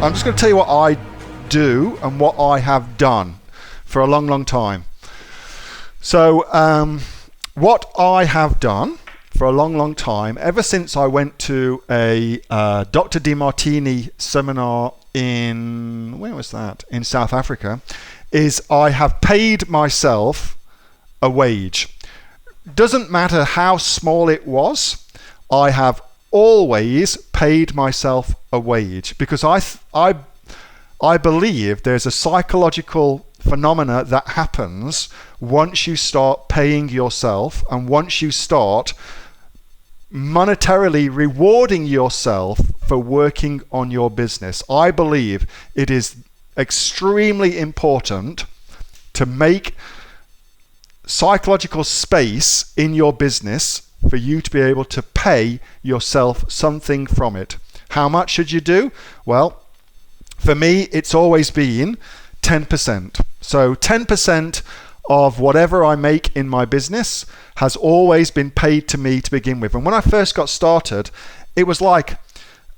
I'm just going to tell you what I do and what I have done for a long, long time. So what I have done for a long, long time, ever since I went to a Dr. Demartini seminar in, where was that? In South Africa, is I have paid myself a wage. Doesn't matter how small it was, I have always paid myself a wage because I believe there's a psychological phenomena that happens once you start paying yourself and once you start monetarily rewarding yourself for working on your business. I believe it is extremely important to make psychological space in your business for you to be able to pay yourself something from it. How much should you do? Well, for me, it's always been 10%. So 10% of whatever I make in my business has always been paid to me to begin with. And when I first got started, it was like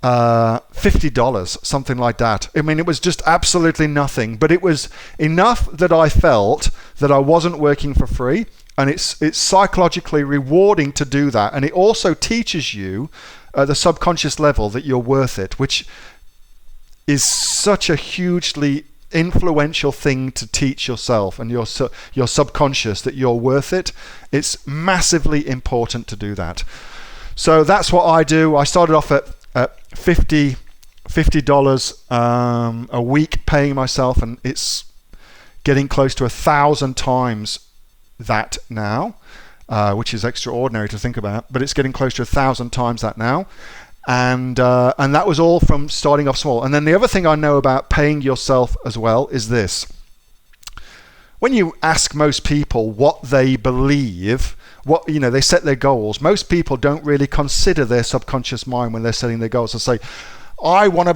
$50, something like that. I mean, it was just absolutely nothing, but it was enough that I felt that I wasn't working for free, and it's psychologically rewarding to do that. And it also teaches you at the subconscious level that you're worth it, which is such a hugely influential thing to teach yourself and your subconscious that you're worth it. It's massively important to do that. So that's what I do. I started off at $50 a week paying myself, and it's getting close to 1,000 times that now, which is extraordinary to think about, but it's getting close to 1,000 times that now. And that was all from starting off small. And then the other thing I know about paying yourself as well is this. When you ask most people what they believe, what, you know, they set their goals, most people don't really consider their subconscious mind when they're setting their goals. They say, I want to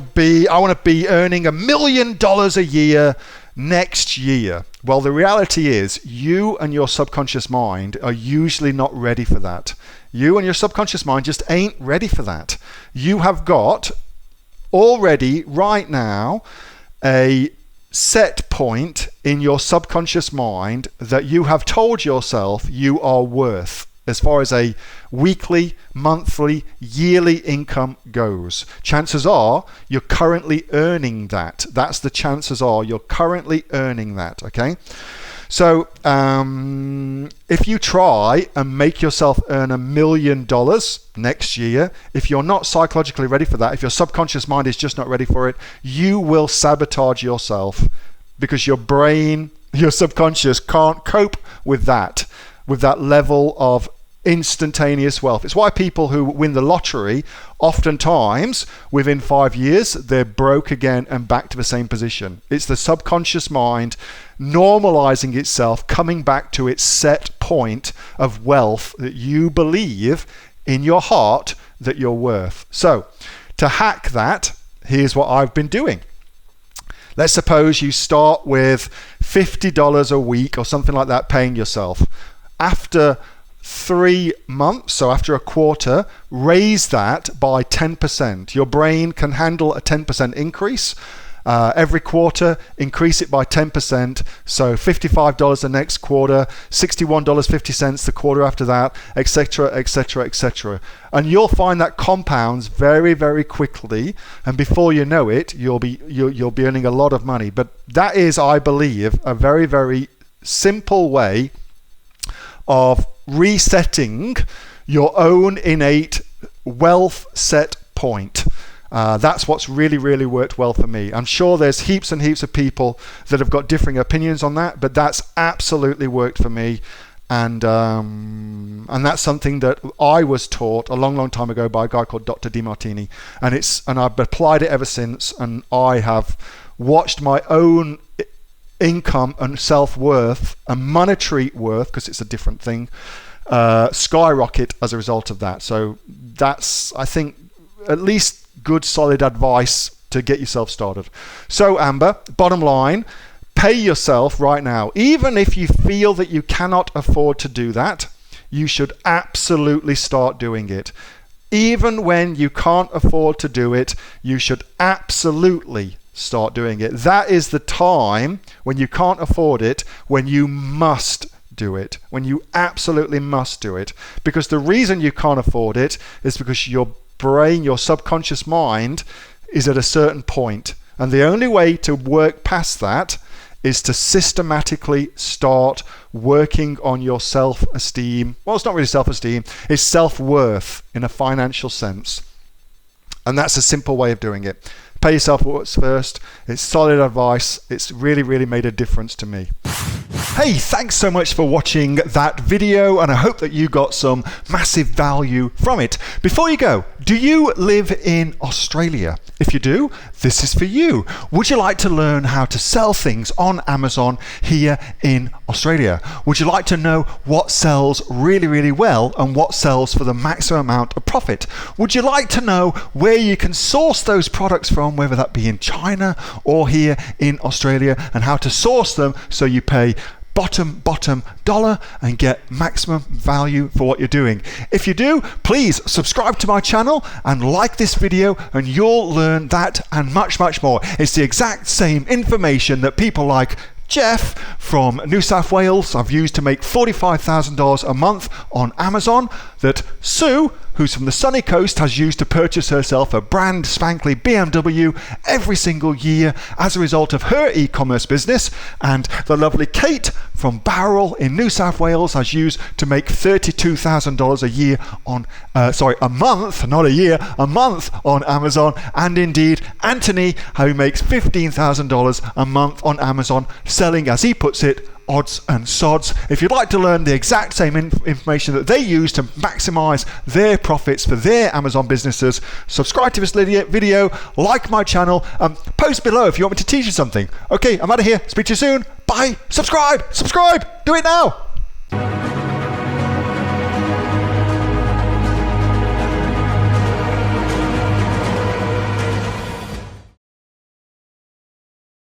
be earning $1 million a year next year. Well, the reality is you and your subconscious mind are usually not ready for that. You and your subconscious mind just ain't ready for that. You have got already right now a set point in your subconscious mind that you have told yourself you are worth as far as a weekly, monthly, yearly income goes. Chances are you're currently earning that. That's the chances are you're currently earning that, okay? So if you try and make yourself earn $1 million next year, if you're not psychologically ready for that, if your subconscious mind is just not ready for it, you will sabotage yourself because your brain, your subconscious can't cope with that level of instantaneous wealth. It's why people who win the lottery, oftentimes within 5 years, they're broke again and back to the same position. It's the subconscious mind normalizing itself, coming back to its set point of wealth that you believe in your heart that you're worth. So to hack that, here's what I've been doing. Let's suppose you start with $50 a week or something like that paying yourself. After 3 months, so after a quarter, raise that by 10%. Your brain can handle a 10% increase. Every quarter, increase it by 10%. So $55 the next quarter, $61.50 the quarter after that, etc., etc., etc. And you'll find that compounds very, very quickly. And before you know it, you'll be earning a lot of money. But that is, I believe, a very, very simple way of resetting your own innate wealth set point. That's what's really, really worked well for me. I'm sure there's heaps and heaps of people that have got differing opinions on that, but that's absolutely worked for me. And that's something that I was taught a long, long time ago by a guy called Dr. Demartini, and I've applied it ever since. And I have watched my own income and self-worth and monetary worth, because it's a different thing, skyrocket as a result of that. So that's, I think, at least good solid advice to get yourself started. So Amber, bottom line, pay yourself right now. Even if you feel that you cannot afford to do that, you should absolutely start doing it. Even when you can't afford to do it, you should absolutely start doing it. That is the time when you can't afford it, when you must do it, when you absolutely must do it. Because the reason you can't afford it is because your brain, your subconscious mind, is at a certain point. And the only way to work past that is to systematically start working on your self-esteem. Well, it's not really self-esteem, it's self-worth in a financial sense. And that's a simple way of doing it. Pay yourself first. It's solid advice. It's really, really made a difference to me. Hey, thanks so much for watching that video, and I hope that you got some massive value from it. Before you go, do you live in Australia? If you do, this is for you. Would you like to learn how to sell things on Amazon here in Australia? Would you like to know what sells really, really well and what sells for the maximum amount of profit? Would you like to know where you can source those products from, whether that be in China or here in Australia, and how to source them so you pay bottom dollar and get maximum value for what you're doing? If you do, please subscribe to my channel and like this video, and you'll learn that and much more. It's the exact same information that people like Jeff from New South Wales I've used to make $45,000 a month on Amazon, that Sue, who's from the sunny coast, has used to purchase herself a brand spankly BMW every single year as a result of her e-commerce business, and the lovely Kate from Bowral in New South Wales has used to make $32,000 a year on a month, not a year, a month on Amazon, and indeed Anthony, who makes $15,000 a month on Amazon, selling, as he puts it, odds and sods. If you'd like to learn the exact same information that they use to maximize their profits for their Amazon businesses, subscribe to this video, like my channel, post below if you want me to teach you something. Okay, I'm out of here. Speak to you soon. Bye. Subscribe. Do it now.